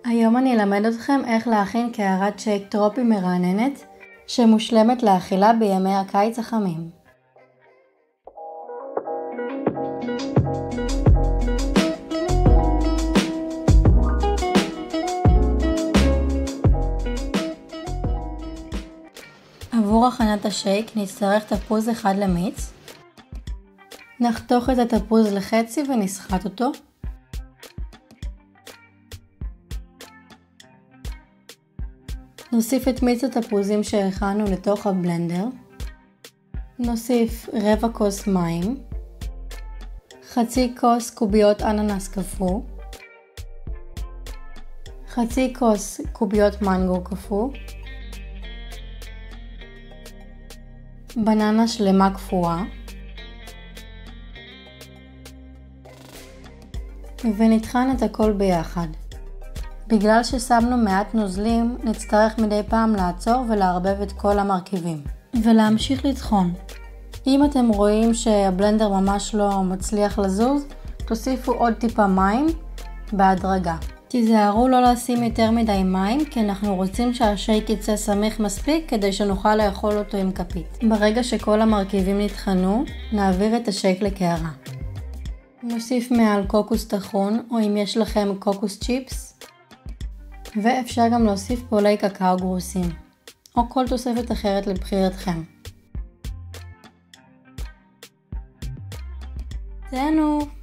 היום אני אלמד אתכם איך להכין קערת שייק טרופי מרעננת שמושלמת לאכילה בימי הקיץ החמים. עבור הכנת השייק נצטרך תפוז אחד למיץ. נחתוך את התפוז לחצי ונסחט אותו. נוסיף את מיץ התפוזים שהכנו לתוך הבלנדר. נוסיף רבע כוס מים. חצי כוס קוביות אננס קפוא. חצי כוס קוביות מנגו קפוא. בננה שלמה קפואה. ונטחן את הכל ביחד. בגלל ששמנו מעט נוזלים, נצטרך מדי פעם לעצור ולערבב את כל המרכיבים. ולהמשיך לטחון. אם אתם רואים שהבלנדר ממש לא מצליח לזוז, תוסיפו עוד טיפה מים בהדרגה. תיזהרו לא לשים יותר מדי מים, כי אנחנו רוצים שהשייק יצא סמיך מספיק כדי שנוכל לאכול אותו עם כפית. ברגע שכל המרכיבים נטחנו, נעביר את השייק לקערה. נוסיף מעל קוקוס טחון, או אם יש לכם קוקוס צ'יפס. ואפשר גם להוסיף פולי קקאו גרוסים, או כל תוספת אחרת לבחירתכם. תהנו!